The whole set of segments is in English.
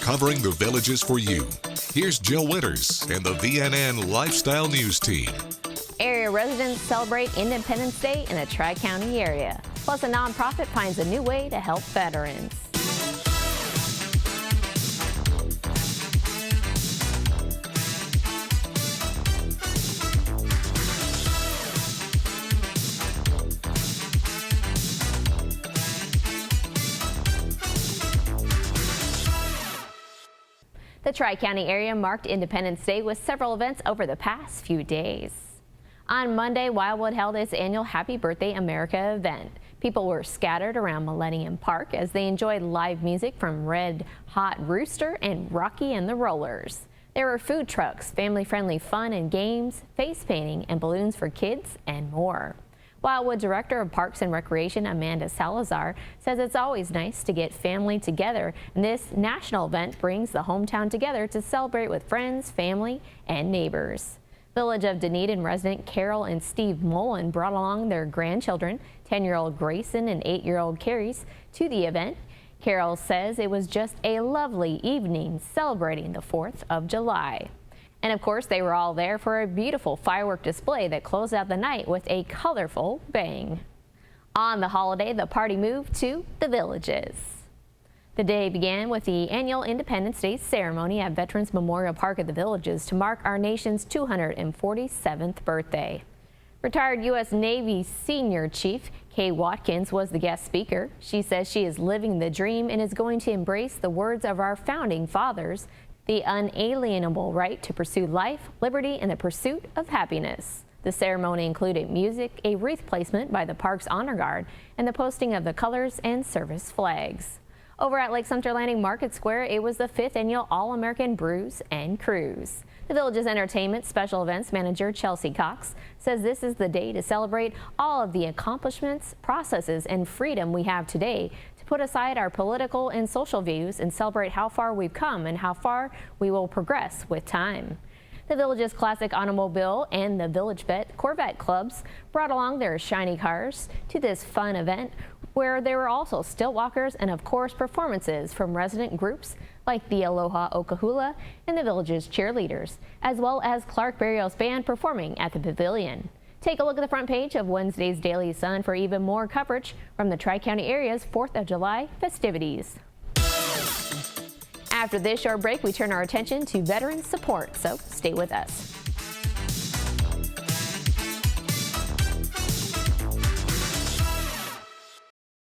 covering the Villages for you. Here's Jill Winters and the VNN Lifestyle News Team. Area residents celebrate Independence Day in the Tri-County area. Plus, a nonprofit finds a new way to help veterans. The Tri-County area marked Independence Day with several events over the past few days. On Monday, Wildwood held its annual Happy Birthday America event. People were scattered around Millennium Park as they enjoyed live music from Red Hot Rooster and Rocky and the Rollers. There were food trucks, family-friendly fun and games, face painting, and balloons for kids, and more. Wildwood Director of Parks and Recreation Amanda Salazar says it's always nice to get family together, and this national event brings the hometown together to celebrate with friends, family, and neighbors. Village of Dunedin resident Carol and Steve Mullen brought along their grandchildren, 10-year-old Grayson and 8-year-old Carries, to the event. Carol says it was just a lovely evening celebrating the 4th of July. And of course, they were all there for a beautiful firework display that closed out the night with a colorful bang. On the holiday, the party moved to the Villages. The day began with the annual Independence Day ceremony at Veterans Memorial Park at the Villages to mark our nation's 247th birthday. Retired U.S. Navy Senior Chief Kay Watkins was the guest speaker. She says she is living the dream and is going to embrace the words of our founding fathers, the unalienable right to pursue life, liberty, and the pursuit of happiness. The ceremony included music, a wreath placement by the park's honor guard, and the posting of the colors and service flags. Over at Lake Sumter Landing Market Square, it was the 5th annual All-American Brews and Cruise. The Village's Entertainment Special Events Manager Chelsea Cox says this is the day to celebrate all of the accomplishments, processes, and freedom we have today, to put aside our political and social views and celebrate how far we've come and how far we will progress with time. The Village's Classic Automobile and the Village Vet Corvette clubs brought along their shiny cars to this fun event, where there were also stilt walkers and of course performances from resident groups like the Aloha Okahula and the Village's cheerleaders, as well as Clark Barrios Band performing at the pavilion. Take a look at the front page of Wednesday's Daily Sun for even more coverage from the Tri-County area's 4th of July festivities. After this short break, we turn our attention to veteran support, so stay with us.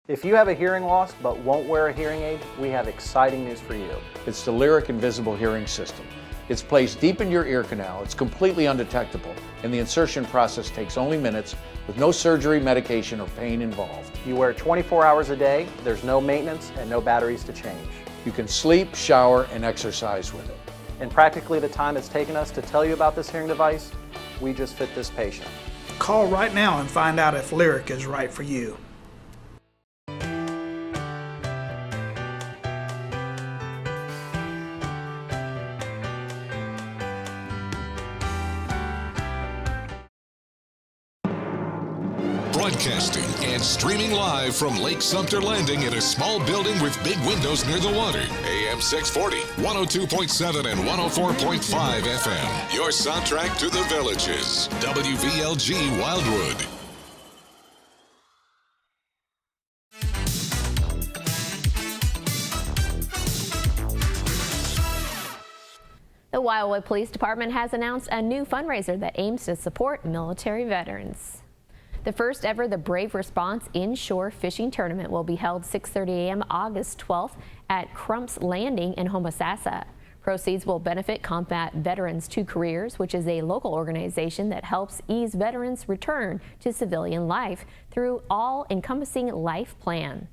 If you have a hearing loss but won't wear a hearing aid, we have exciting news for you. It's the Lyric Invisible Hearing System. It's placed deep in your ear canal, it's completely undetectable, and the insertion process takes only minutes with no surgery, medication, or pain involved. You wear it 24 hours a day, there's no maintenance and no batteries to change. You can sleep, shower, and exercise with it. In practically the time it's taken us to tell you about this hearing device, we just fit this patient. Call right now and find out if Lyric is right for you. Broadcasting and streaming live from Lake Sumter Landing in a small building with big windows near the water. AM 640, 102.7 and 104.5 FM. Your soundtrack to the Villages. WVLG Wildwood. The Wildwood Police Department has announced a new fundraiser that aims to support military veterans. The first ever The Brave Response Inshore Fishing Tournament will be held 6:30 a.m. August 12th at Crump's Landing in Homosassa. Proceeds will benefit Combat Veterans Two Careers, which is a local organization that helps ease veterans' return to civilian life through all-encompassing life plan.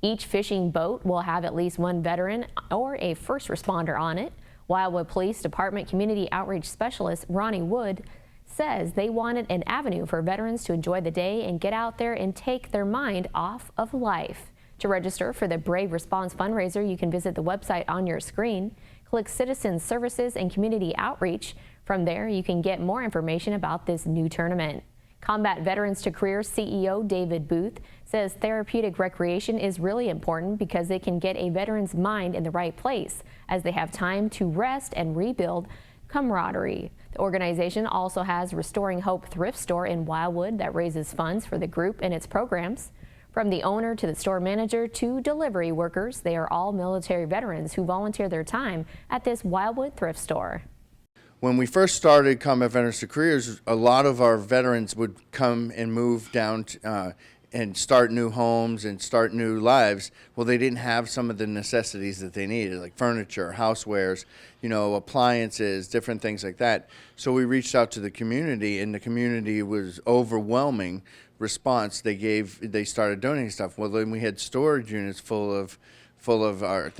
Each fishing boat will have at least one veteran or a first responder on it. Wildwood Police Department Community Outreach Specialist Ronnie Wood says they wanted an avenue for veterans to enjoy the day and get out there and take their mind off of life. To register for the Brave Response fundraiser, you can visit the website on your screen, click Citizen Services and Community Outreach. From there, you can get more information about this new tournament. Combat Veterans to Careers CEO David Booth says therapeutic recreation is really important because it can get a veteran's mind in the right place as they have time to rest and rebuild camaraderie. The organization also has Restoring Hope thrift store in Wildwood that raises funds for the group and its programs. From the owner to the store manager to delivery workers, they are all military veterans who volunteer their time at this Wildwood thrift store. When we first started Combat Veterans to Careers, a lot of our veterans would come and move down and start new homes and start new lives. Well, they didn't have some of the necessities that they needed, like furniture, housewares, appliances, different things like that. So we reached out to the community, and the community was overwhelming response. They started donating stuff. Well, then we had storage units full of our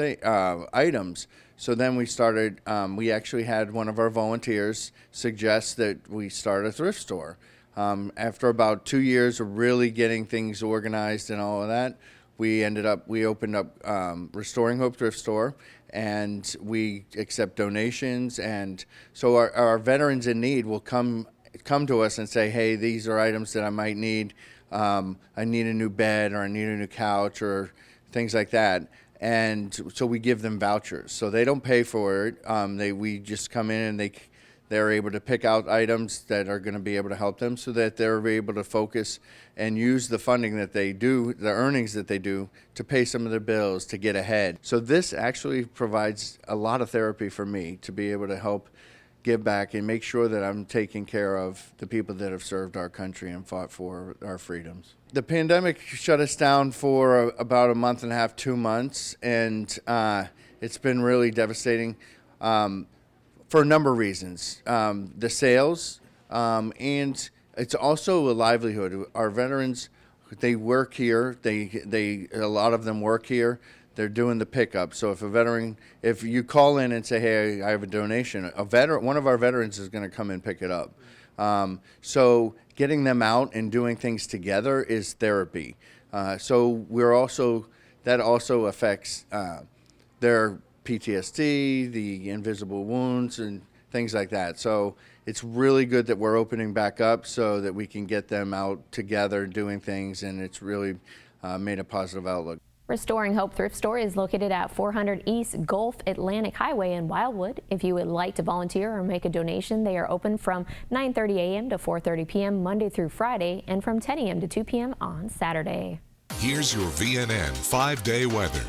items. So then we started, we actually had one of our volunteers suggest that we start a thrift store. After about 2 years of really getting things organized and all of that, we opened up Restoring Hope Thrift Store, and we accept donations. And so our veterans in need will come to us and say, hey, these are items that I might need. I need a new bed, or I need a new couch, or things like that. And so we give them vouchers. So they don't pay for it. We just come in and they're able to pick out items that are going to be able to help them, so that they're able to focus and use the funding that they do, the earnings that they do, to pay some of their bills, to get ahead. So this actually provides a lot of therapy for me to be able to help give back and make sure that I'm taking care of the people that have served our country and fought for our freedoms. The pandemic shut us down for about a month and a half, 2 months, and it's been really devastating for a number of reasons. The sales, and it's also a livelihood. Our veterans, they work here. A lot of them work here. They're doing the pickup. So if you call in and say, hey, I have a donation, one of our veterans is going to come and pick it up. So getting them out and doing things together is therapy. So that also affects their PTSD, the invisible wounds, and things like that. So it's really good that we're opening back up so that we can get them out together doing things, and it's really made a positive outlook. Restoring Hope Thrift Store is located at 400 East Gulf Atlantic Highway in Wildwood. If you would like to volunteer or make a donation, they are open from 9:30 a.m. to 4:30 p.m. Monday through Friday, and from 10 a.m. to 2 p.m. on Saturday. Here's your VNN 5-day weather.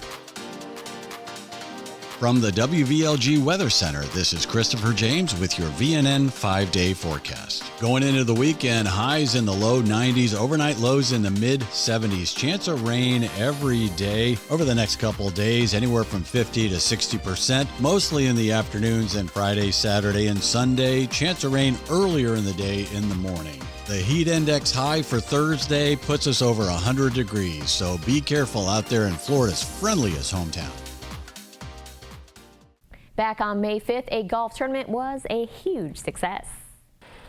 From the WVLG Weather Center, this is Christopher James with your VNN 5-day forecast. Going into the weekend, highs in the low 90s, overnight lows in the mid 70s. Chance of rain every day. Over the next couple of days, anywhere from 50 to 60%, mostly in the afternoons and Friday, Saturday, and Sunday. Chance of rain earlier in the day in the morning. The heat index high for Thursday puts us over 100 degrees, so be careful out there in Florida's friendliest hometown. Back on May 5th, a golf tournament was a huge success.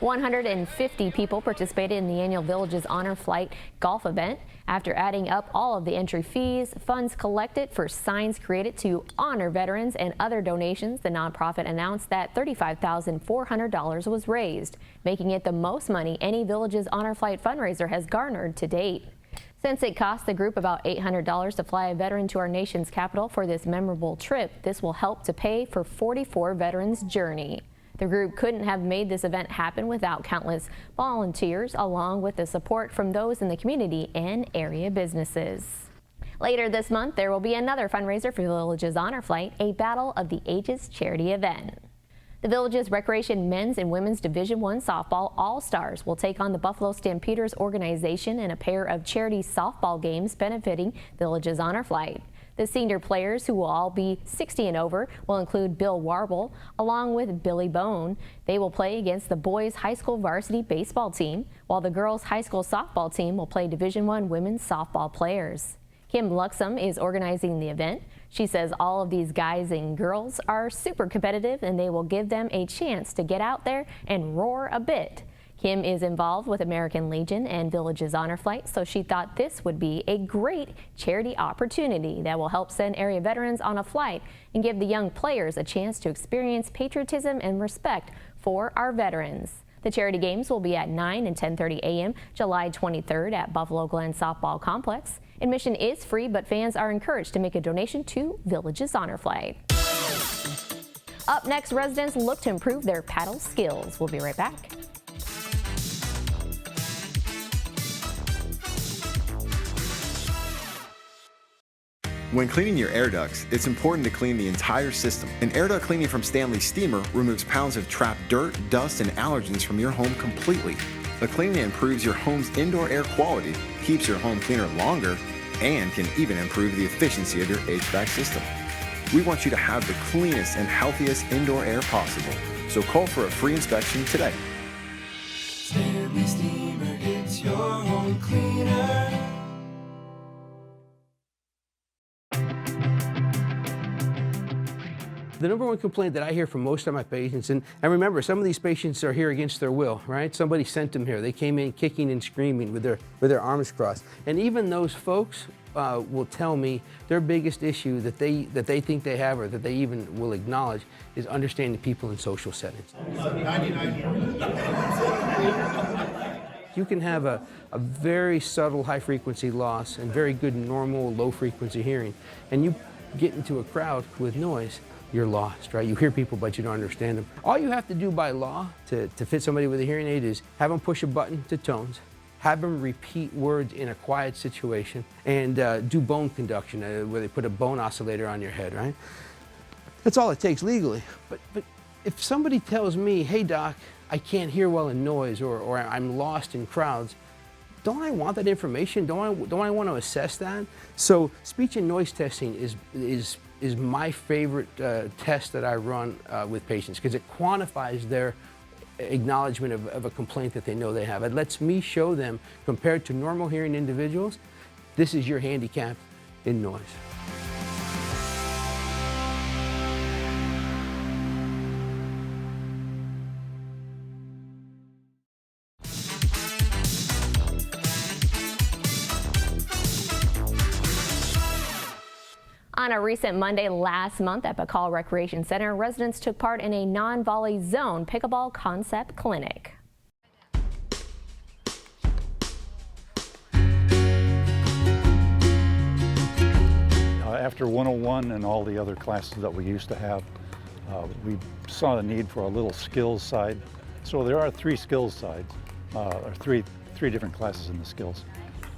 150 people participated in the annual Villages Honor Flight golf event. After adding up all of the entry fees, funds collected for signs created to honor veterans, and other donations, the nonprofit announced that $35,400 was raised, making it the most money any Villages Honor Flight fundraiser has garnered to date. Since it cost the group about $800 to fly a veteran to our nation's capital for this memorable trip, this will help to pay for 44 veterans' journey. The group couldn't have made this event happen without countless volunteers, along with the support from those in the community and area businesses. Later this month, there will be another fundraiser for Villages Honor Flight, a Battle of the Ages charity event. The Villages Recreation Men's and Women's Division I Softball All-Stars will take on the Buffalo Stampeders organization in a pair of charity softball games benefiting Villages Honor Flight. The senior players, who will all be 60 and over, will include Bill Warble along with Billy Bone. They will play against the boys' high school varsity baseball team, while the girls' high school softball team will play Division I women's softball players. Kim Luxem is organizing the event. She says all of these guys and girls are super competitive, and they will give them a chance to get out there and roar a bit. Kim is involved with American Legion and Villages Honor Flight, so she thought this would be a great charity opportunity that will help send area veterans on a flight and give the young players a chance to experience patriotism and respect for our veterans. The charity games will be at 9 and 10:30 a.m. July 23rd at Buffalo Glen Softball Complex. Admission is free, but fans are encouraged to make a donation to Village's Honor Flight. Up next, residents look to improve their paddle skills. We'll be right back. When cleaning your air ducts, it's important to clean the entire system. An air duct cleaning from Stanleys Steamer removes pounds of trapped dirt, dust, and allergens from your home completely. The cleaning improves your home's indoor air quality, keeps your home cleaner longer, and can even improve the efficiency of your HVAC system. We want you to have the cleanest and healthiest indoor air possible. So call for a free inspection today. Stanleys Steamer gets your home cleaner. The number one complaint that I hear from most of my patients, and remember, some of these patients are here against their will, right? Somebody sent them here. They came in kicking and screaming with their arms crossed. And even those folks will tell me their biggest issue that they think they have, or that they even will acknowledge, is understanding people in social settings. You can have a very subtle high-frequency loss and very good normal low-frequency hearing, and you get into a crowd with noise, you're lost, right? You hear people, but you don't understand them. All you have to do by law to fit somebody with a hearing aid is have them push a button to tones, have them repeat words in a quiet situation, and do bone conduction, where they put a bone oscillator on your head, right? That's all it takes legally. But if somebody tells me, hey doc, I can't hear well in noise, or I'm lost in crowds, don't I want that information? Don't I want to assess that? So speech and noise testing is my favorite test that I run with patients, because it quantifies their acknowledgement of a complaint that they know they have. It lets me show them, compared to normal hearing individuals, this is your handicap in noise. On a recent Monday last month at Bacall Recreation Center, residents took part in a non-volley zone pickleball concept clinic. After 101 and all the other classes that we used to have, we saw the need for a little skills side. So there are 3 skills sides, or three different classes in the skills.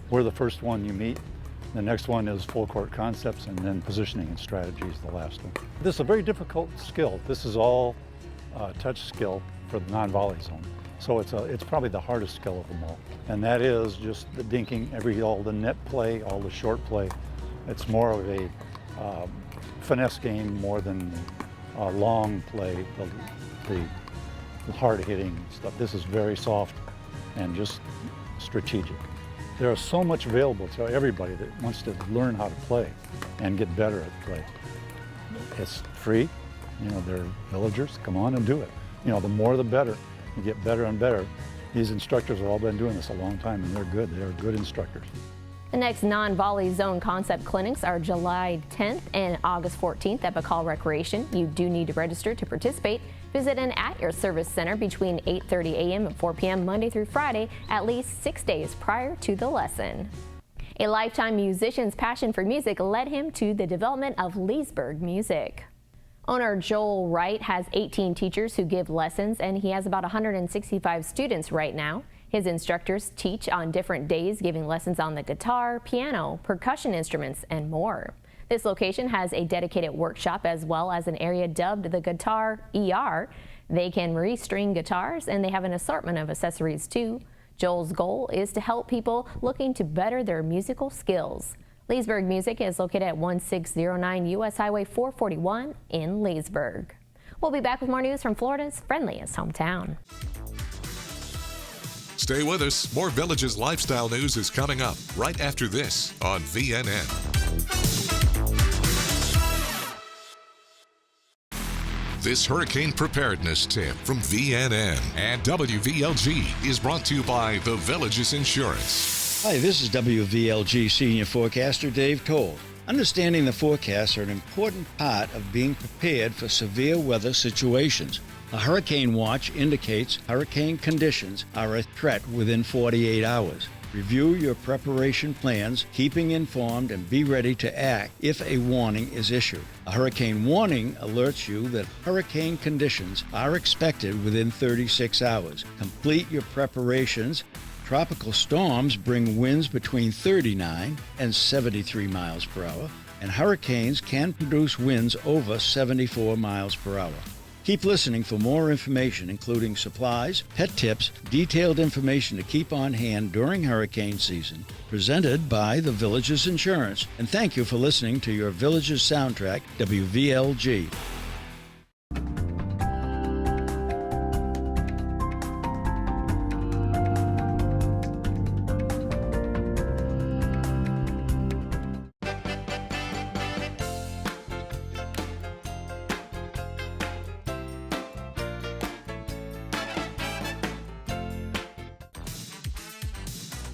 We're the first one you meet. The next one is full court concepts, and then positioning and strategy is the last one. This is a very difficult skill. This is all touch skill for the non-volley zone. So it's probably the hardest skill of them all. And that is just the dinking, all the net play, all the short play. It's more of a finesse game more than long play, the hard hitting stuff. This is very soft and just strategic. There is so much available to everybody that wants to learn how to play and get better at play. It's free, they're villagers, come on and do it. The more the better, you get better and better. These instructors have all been doing this a long time, and they're good instructors. The next non-volley zone concept clinics are July 10th and August 14th at Bacall Recreation. You do need to register to participate. Visit an at-your-service center between 8:30 a.m. and 4 p.m. Monday through Friday, at least 6 days prior to the lesson. A lifetime musician's passion for music led him to the development of Leesburg Music. Owner Joel Wright has 18 teachers who give lessons, and he has about 165 students right now. His instructors teach on different days, giving lessons on the guitar, piano, percussion instruments, and more. This location has a dedicated workshop as well as an area dubbed the Guitar ER. They can restring guitars, and they have an assortment of accessories too. Joel's goal is to help people looking to better their musical skills. Leesburg Music is located at 1609 U.S. Highway 441 in Leesburg. We'll be back with more news from Florida's friendliest hometown. Stay with us. More Village's lifestyle news is coming up right after this on VNN. This hurricane preparedness tip from VNN and WVLG is brought to you by the Village's Insurance. Hi, this is WVLG Senior Forecaster Dave Toll. Understanding the forecasts are an important part of being prepared for severe weather situations. A hurricane watch indicates hurricane conditions are a threat within 48 hours. Review your preparation plans, keeping informed, and be ready to act if a warning is issued. A hurricane warning alerts you that hurricane conditions are expected within 36 hours. Complete your preparations. Tropical storms bring winds between 39 and 73 miles per hour, and hurricanes can produce winds over 74 miles per hour. Keep listening for more information, including supplies, pet tips, detailed information to keep on hand during hurricane season, presented by the Villages Insurance. And thank you for listening to your Villages soundtrack, WVLG.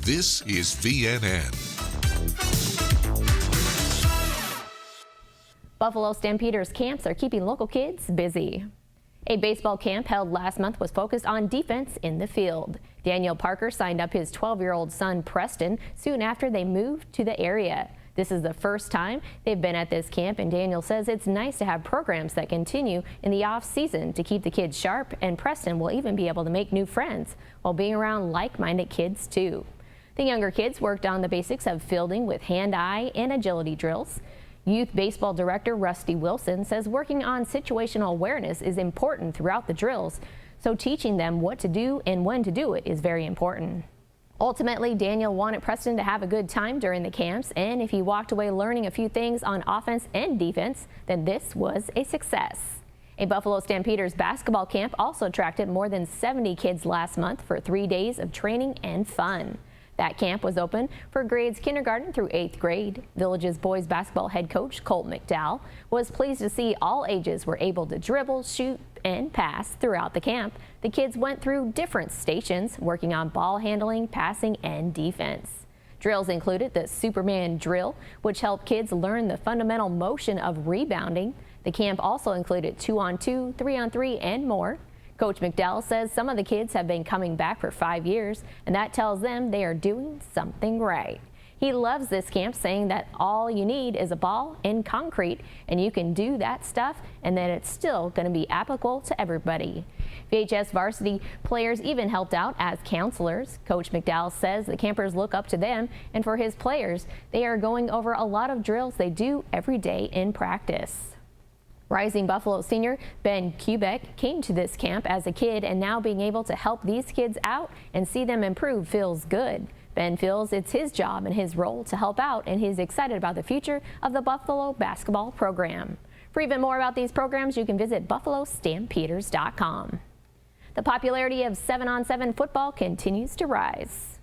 This is VNN. Buffalo Stampeders camps are keeping local kids busy. A baseball camp held last month was focused on defense in the field. Daniel Parker signed up his 12-year-old son Preston soon after they moved to the area. This is the first time they've been at this camp, and Daniel says it's nice to have programs that continue in the off-season to keep the kids sharp, and Preston will even be able to make new friends while being around like-minded kids too. The younger kids worked on the basics of fielding with hand-eye and agility drills. Youth Baseball Director Rusty Wilson says working on situational awareness is important throughout the drills, so teaching them what to do and when to do it is very important. Ultimately, Daniel wanted Preston to have a good time during the camps, and if he walked away learning a few things on offense and defense, then this was a success. A Buffalo Stampeders basketball camp also attracted more than 70 kids last month for 3 days of training and fun. That camp was open for grades kindergarten through 8th grade. Village's boys basketball head coach Colt McDowell was pleased to see all ages were able to dribble, shoot, and pass throughout the camp. The kids went through different stations, working on ball handling, passing, and defense. Drills included the Superman drill, which helped kids learn the fundamental motion of rebounding. The camp also included 2-on-2, 3-on-3, and more. Coach McDowell says some of the kids have been coming back for 5 years, and that tells them they are doing something right. He loves this camp, saying that all you need is a ball and concrete, and you can do that stuff, and then it's still going to be applicable to everybody. VHS varsity players even helped out as counselors. Coach McDowell says the campers look up to them, and for his players, they are going over a lot of drills they do every day in practice. Rising Buffalo senior Ben Kubek came to this camp as a kid, and now being able to help these kids out and see them improve feels good. Ben feels it's his job and his role to help out, and he's excited about the future of the Buffalo basketball program. For even more about these programs, you can visit buffalostampeders.com. The popularity of 7-on-7 football continues to rise.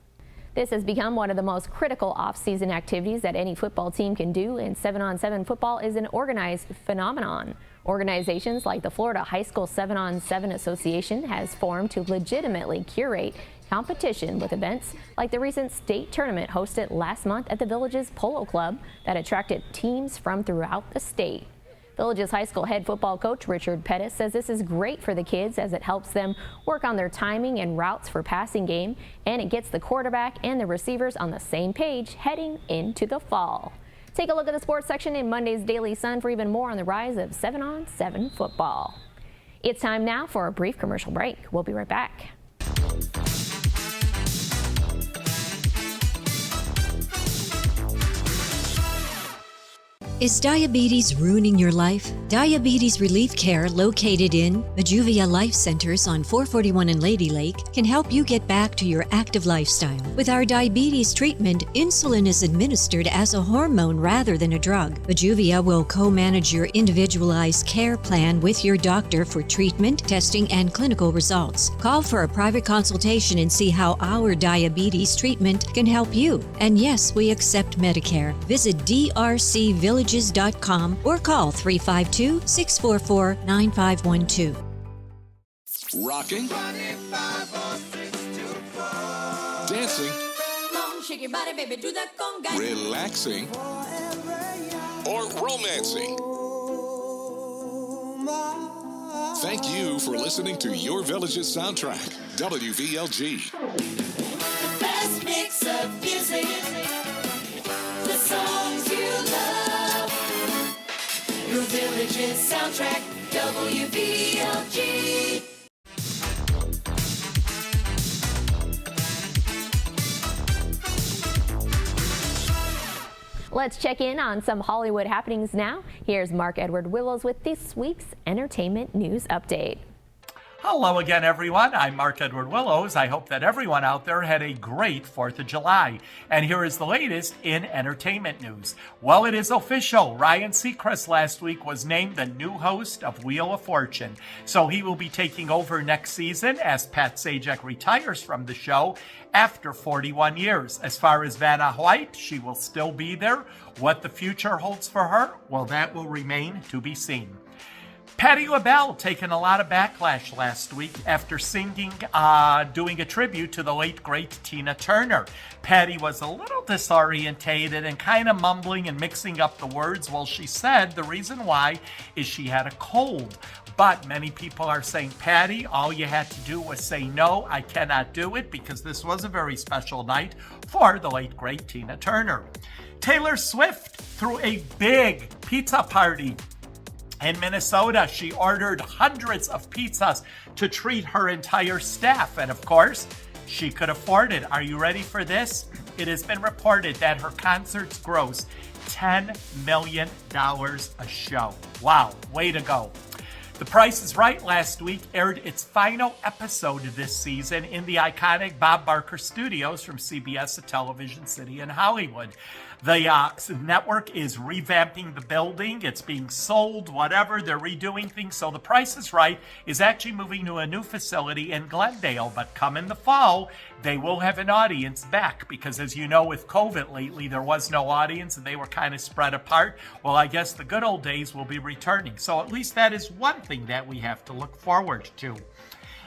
This has become one of the most critical off-season activities that any football team can do, and 7-on-7 football is an organized phenomenon. Organizations like the Florida High School 7-on-7 Association has formed to legitimately curate competition with events like the recent state tournament hosted last month at the Villages Polo Club that attracted teams from throughout the state. Villages High School head football coach Richard Pettis says this is great for the kids as it helps them work on their timing and routes for passing game, and it gets the quarterback and the receivers on the same page heading into the fall. Take a look at the sports section in Monday's Daily Sun for even more on the rise of 7-on-7 football. It's time now for a brief commercial break. We'll be right back. Is diabetes ruining your life? Diabetes Relief Care, located in Majuvia Life Centers on 441 in Lady Lake, can help you get back to your active lifestyle. With our diabetes treatment, insulin is administered as a hormone rather than a drug. Majuvia will co-manage your individualized care plan with your doctor for treatment, testing, and clinical results. Call for a private consultation and see how our diabetes treatment can help you. And yes, we accept Medicare. Visit drcvillages.com or call 352-644-9512. Rocking, dancing, relaxing, or romancing. thank you for listening to Your Village's Soundtrack, WVLG. The best mix of music, the songs you love. Your Village's Soundtrack, WVLG. Let's check in on some Hollywood happenings now. Here's Mark Edward Willows with this week's entertainment news update. Hello again, everyone. I'm Mark Edward Willows. I hope that everyone out there had a great 4th of July. And here is the latest in entertainment news. Well, it is official. Ryan Seacrest last week was named the new host of Wheel of Fortune. So he will be taking over next season as Pat Sajak retires from the show after 41 years. As far as Vanna White, she will still be there. What the future holds for her, well, that will remain to be seen. Patti LaBelle taken a lot of backlash last week after singing, doing a tribute to the late, great Tina Turner. Patti was a little disorientated and kind of mumbling and mixing up the words. Well, she said the reason why is she had a cold. But many people are saying, Patti, all you had to do was say, no, I cannot do it, because this was a very special night for the late, great Tina Turner. Taylor Swift threw a big pizza party in Minnesota. She ordered hundreds of pizzas to treat her entire staff. And of course, she could afford it. Are you ready for this? It has been reported that her concerts gross $10 million a show. Wow, way to go. The Price is Right last week aired its final episode this season in the iconic Bob Barker Studios from CBS at Television City in Hollywood. The network is revamping the building. It's being sold, whatever. They're redoing things. So The Price is Right is actually moving to a new facility in Glendale. But come in the fall, they will have an audience back, because as you know, with COVID lately, there was no audience and they were kind of spread apart. Well, I guess the good old days will be returning. So at least that is one thing that we have to look forward to.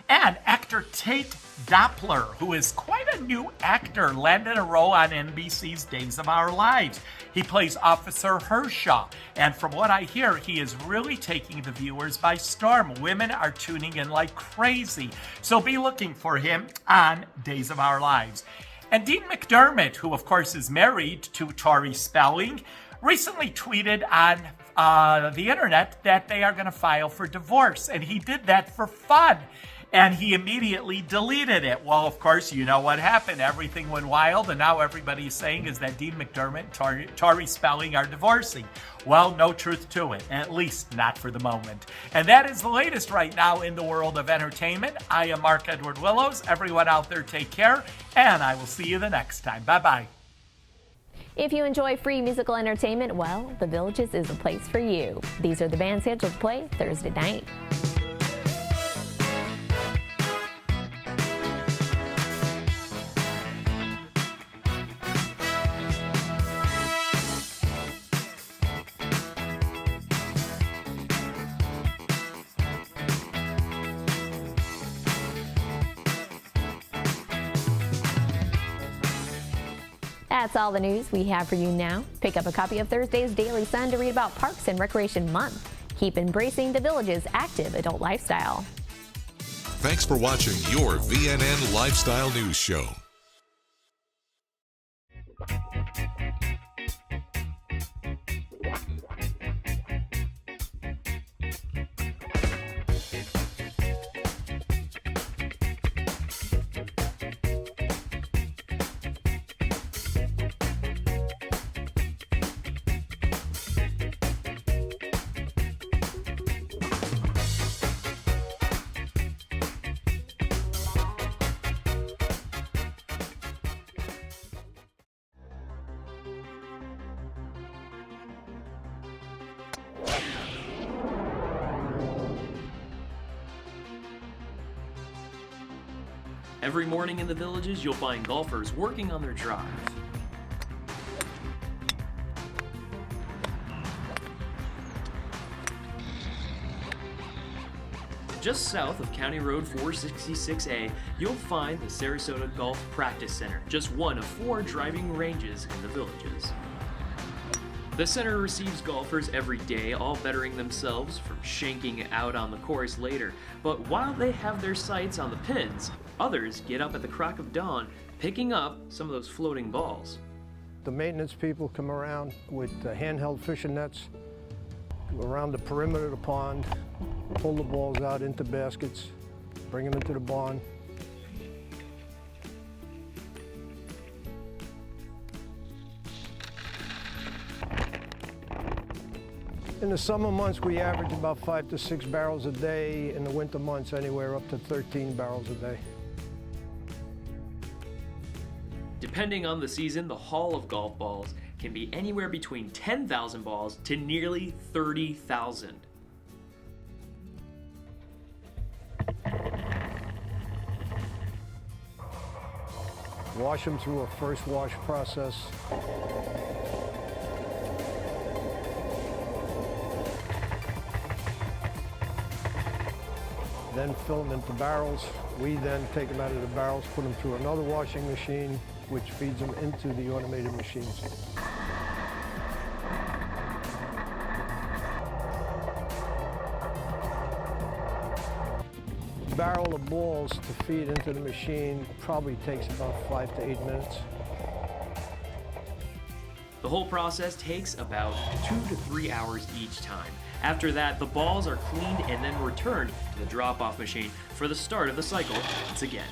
And actor Tate Doppler, who is quite a new actor, landed a role on NBC's Days of Our Lives. He plays Officer Hershaw, and from what I hear, he is really taking the viewers by storm. Women are tuning in like crazy, so be looking for him on Days of Our Lives. And Dean McDermott, who of course is married to Tori Spelling, recently tweeted on the internet that they are going to file for divorce, and he did that for fun. And he immediately deleted it. Well, of course, you know what happened. Everything went wild, and now everybody's saying is that Dean McDermott and Tori Spelling are divorcing. Well, no truth to it, at least not for the moment. And that is the latest right now in the world of entertainment. I am Mark Edward Willows. Everyone out there, take care, and I will see you the next time. Bye-bye. If you enjoy free musical entertainment, well, The Villages is a place for you. These are the bands scheduled to play Thursday night. That's all the news we have for you now. Pick up a copy of Thursday's Daily Sun to read about Parks and Recreation Month. Keep embracing the Village's active adult lifestyle. Thanks for watching your VNN Lifestyle News Show. Every morning in the Villages, you'll find golfers working on their drive. Just south of County Road 466A, you'll find the Sarasota Golf Practice Center, just one of 4 driving ranges in the Villages. The center receives golfers every day, all bettering themselves from shanking out on the course later. But while they have their sights on the pins, others get up at the crack of dawn, picking up some of those floating balls. The maintenance people come around with handheld fishing nets around the perimeter of the pond, pull the balls out into baskets, bring them into the barn. In the summer months, we average about 5 to 6 barrels a day. In the winter months, anywhere up to 13 barrels a day. Depending on the season, the haul of golf balls can be anywhere between 10,000 balls to nearly 30,000. Wash them through a first wash process. Then fill them into barrels. We then take them out of the barrels, put them through another washing machine, which feeds them into the automated machines. A barrel of balls to feed into the machine probably takes about 5 to 8 minutes. The whole process takes about 2 to 3 hours each time. After that, the balls are cleaned and then returned to the drop-off machine for the start of the cycle once again.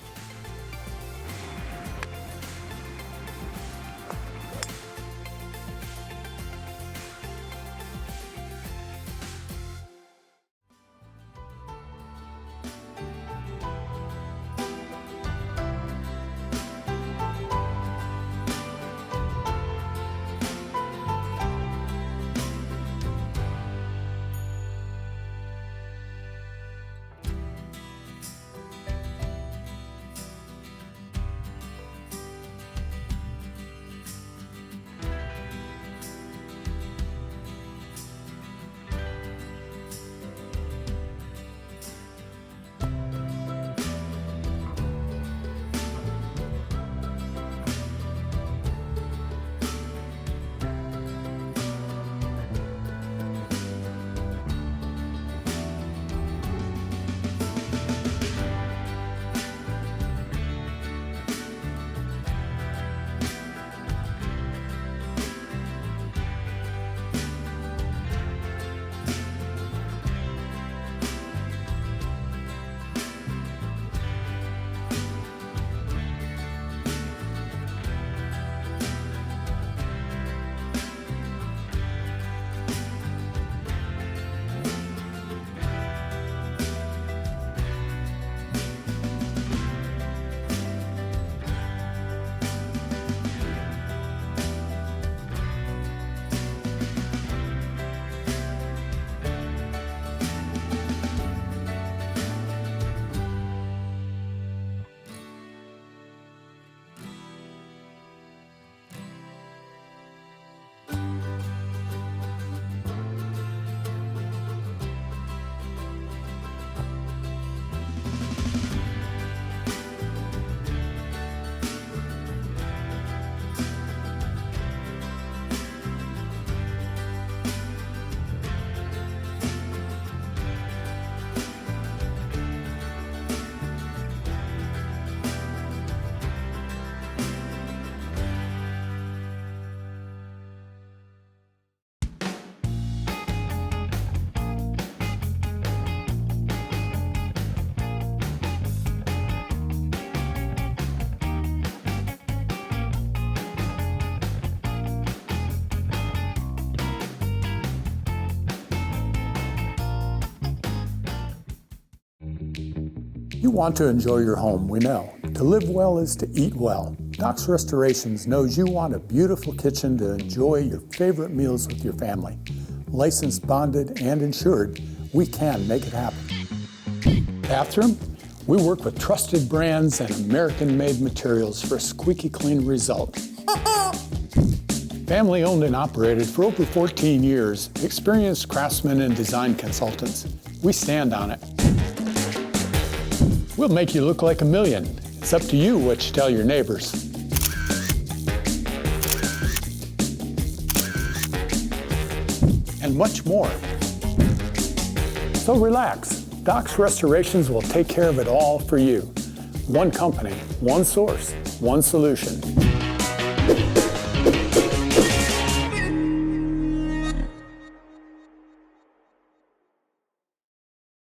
You want to enjoy your home, we know. To live well is to eat well. Knox Restorations knows you want a beautiful kitchen to enjoy your favorite meals with your family. Licensed, bonded, and insured, we can make it happen. Bathroom? We work with trusted brands and American-made materials for a squeaky clean result. Family owned and operated for over 14 years, experienced craftsmen and design consultants. We stand on it. We'll make you look like a million. It's up to you what you tell your neighbors. and much more. So relax. Docks Restorations will take care of it all for you. One company, one source, one solution.